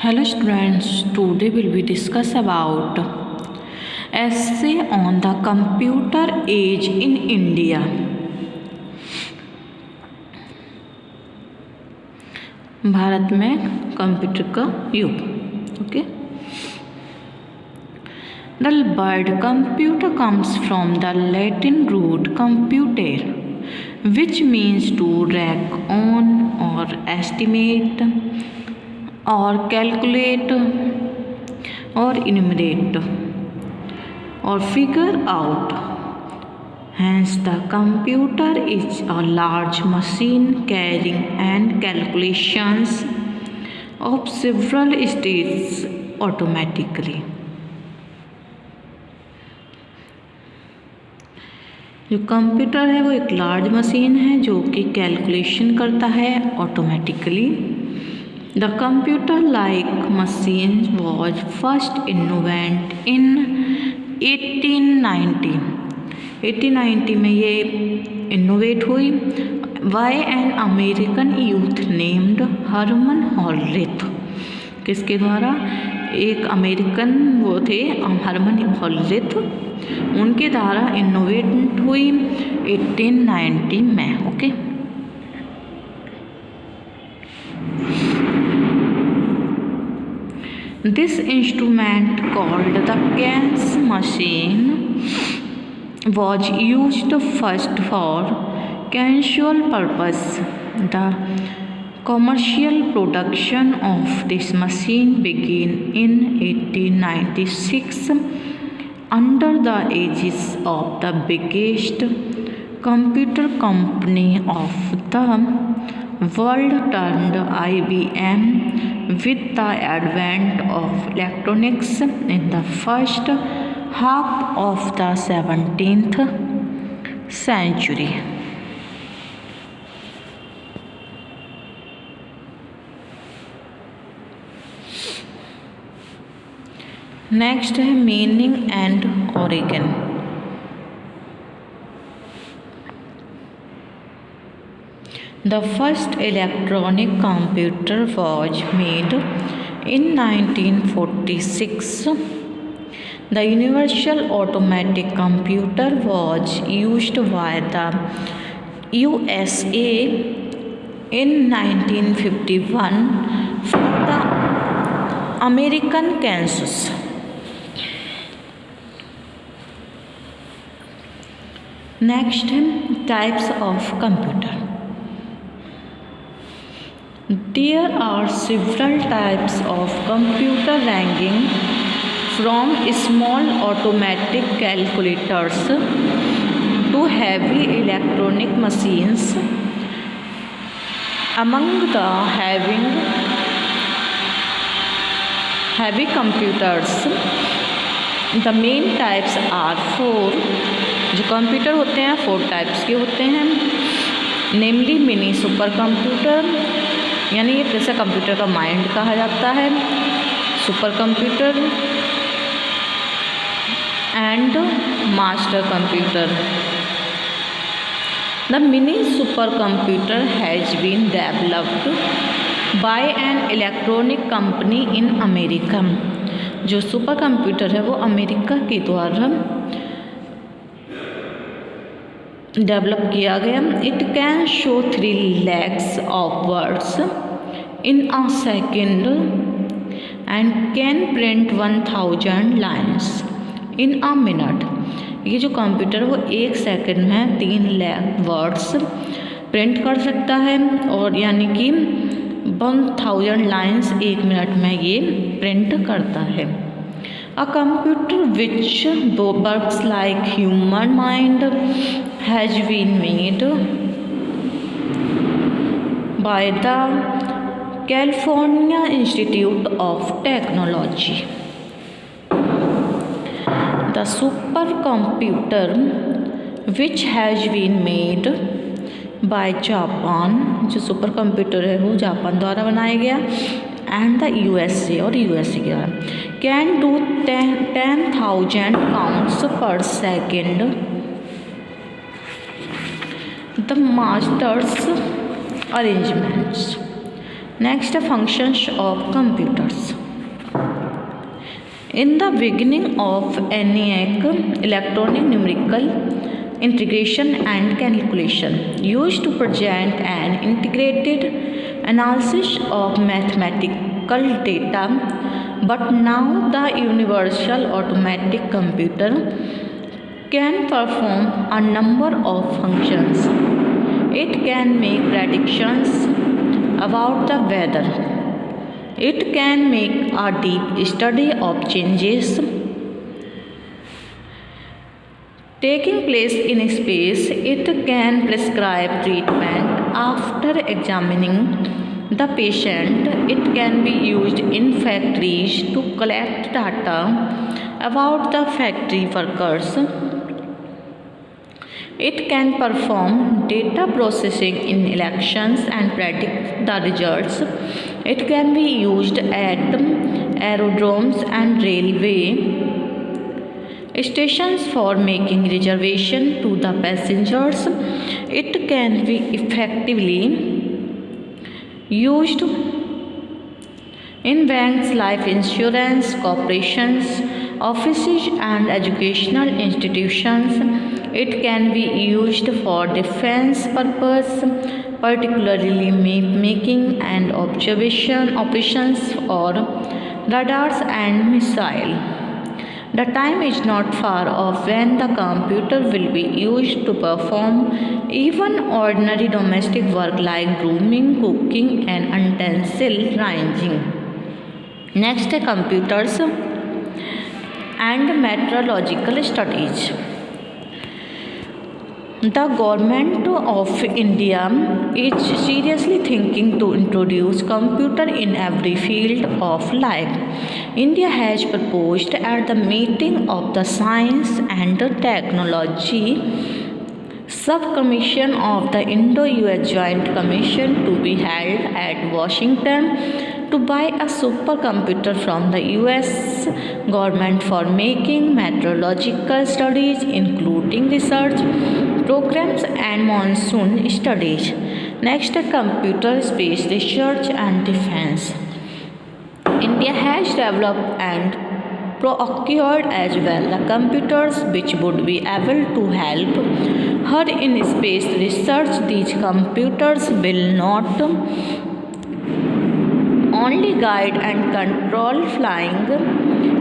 Hello students, today will be discuss about essay on the computer age in India. Bharat में computer का युग. Okay. The word computer comes from the Latin root computere, which means to reckon on or estimate or calculate or enumerate or figure out. Hence, the computer is a large machine carrying and calculations of several states automatically. जो computer है वो एक large machine है जो कि calculation करता है automatically. The computer-like machine was first invented in 1890. 1890 में ये इनोवेट हुई by an American youth named Herman Hollerith. किसके द्वारा? एक अमेरिकन वो थे हरमन हॉलरिथ, उनके द्वारा इनोवेट हुई 1890 में. Okay. This instrument called the Keynes machine was used first for casual purpose. The commercial production of this machine began in 1896 under the aegis of the biggest computer company of the world termed IBM. With the advent of electronics in the first half of the 17th century. Next है meaning and origin. The first electronic computer was made in 1946. The Universal Automatic Computer was used by the USA in 1951 for the American Kansas. Next, types of computer. There are several types of computer ranging from small automatic calculators to heavy electronic machines. Among the heavy computers, the main types are 4. जो computer होते हैं 4 types के होते हैं, नेमली mini super computer, यानी ये जैसे computer का माइंड कहा जाता है, super computer and master computer. The mini super computer has been developed by an electronic company in America. जो सुपर कंप्यूटर है वो अमेरिका के द्वारा डेवलप किया गया. It can show 3 lakhs of words in a second and can print 1000 lines in a minute. ये जो computer वो 1 सेकंड में 3 लाख वर्ड्स प्रिंट कर सकता है और यानी कि 1000 लाइन्स 1 मिनट में ये प्रिंट करता है. A computer which works like human mind has been made by the California Institute of Technology. The supercomputer which has been made by Japan, जो सुपर कंप्यूटर है वो जापान द्वारा बनाया गया, एंड द USA और USA के द्वारा, can do 10,000 counts पर second. The masters arrangements. Next, functions of computers. In the beginning of ENIAC, electronic numerical integration and calculation used to present an integrated analysis of mathematical data, but now the universal automatic computer can perform a number of functions. It can make predictions about the weather. It can make a deep study of changes taking place in space. It can prescribe treatment after examining the patient. It can be used in factories to collect data about the factory workers. It can perform data processing in elections and predict the results. It can be used at aerodromes and railway stations for making reservation to the passengers. It can be effectively used in banks, life insurance corporations, offices and educational institutions. It can be used for defense purpose, particularly making and observation operations or radars and missile. The time is not far off when the computer will be used to perform even ordinary domestic work like grooming, cooking and utensil ranging. Next, computers and meteorological studies. The government of India is seriously thinking to introduce computer in every field of life. India has proposed at the meeting of the Science and Technology Subcommission of the Indo-US Joint Commission to be held at Washington to buy a supercomputer from the US government for making meteorological studies, including research programs and monsoon studies. Next, computer, space research and defense. India has developed and procured as well the computers which would be able to help her in space research. These computers will not only guide and control flying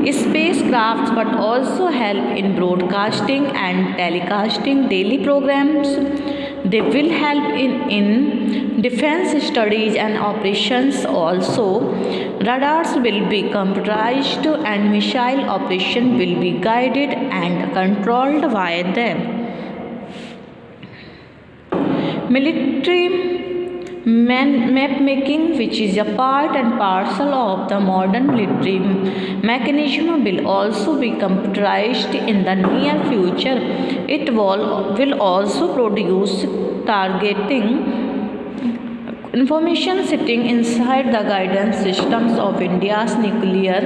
spacecrafts but also help in broadcasting and telecasting daily programs. They will help in defense studies and operations also. Radars will be computerized and missile operation will be guided and controlled by them. Military map making, which is a part and parcel of the modern military mechanism, will also be computerized in the near future. It will also produce targeting information sitting inside the guidance systems of India's nuclear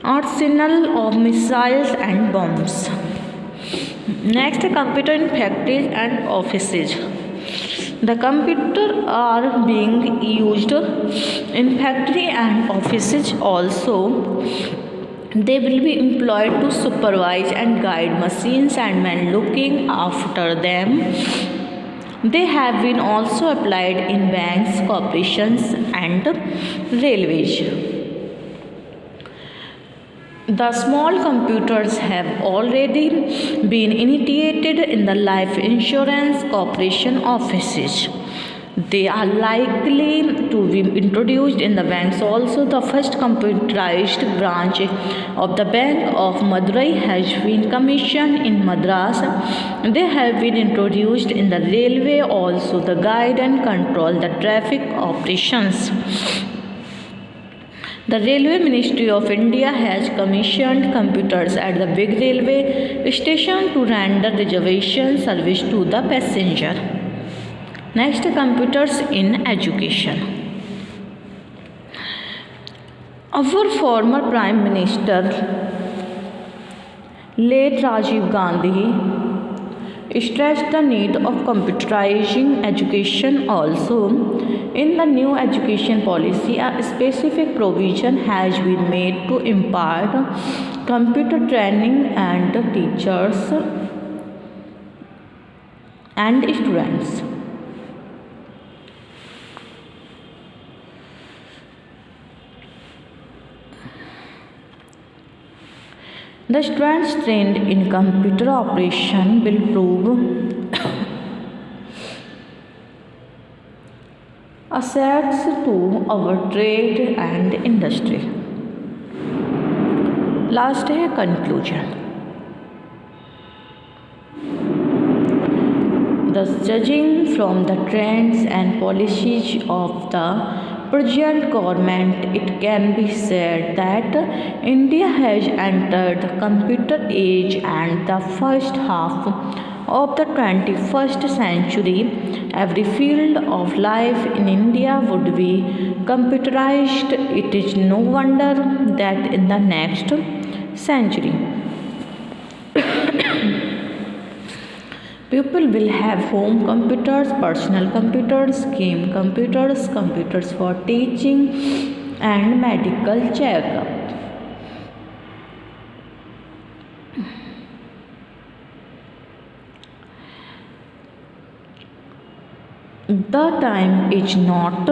arsenal of missiles and bombs. Next, computer in factories and offices. The computers are being used in factory and offices also. They will be employed to supervise and guide machines and men looking after them. They have been also applied in banks, corporations and railways. The small computers have already been initiated in the life insurance corporation offices. They are likely to be introduced in the banks also. The first computerized branch of the Bank of Madurai has been commissioned in Madras. They have been introduced in the railway also. The guide and control the traffic operations. The Railway Ministry of India has commissioned computers at the big railway station to render reservation service to the passenger. Next, computers in education. Our former Prime Minister, late Rajiv Gandhi, stressed the need of computerizing education also. In the new education policy, a specific provision has been made to impart computer training and teachers and students. The students trained in computer operation will prove assets to our trade and industry. Last है conclusion. Thus, judging from the trends and policies of the present government, it can be said that India has entered the computer age and the first half of the 21st century. Every field of life in India would be computerized. It is no wonder that in the next century people will have home computers, personal computers, game computers, computers for teaching and medical checkup. The time is not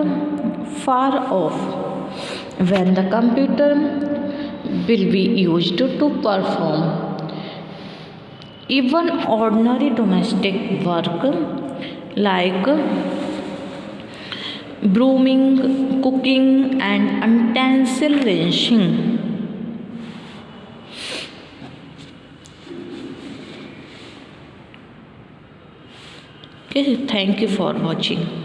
far off when the computer will be used to perform even ordinary domestic work like brooming, cooking, and utensil washing. Okay, thank you for watching.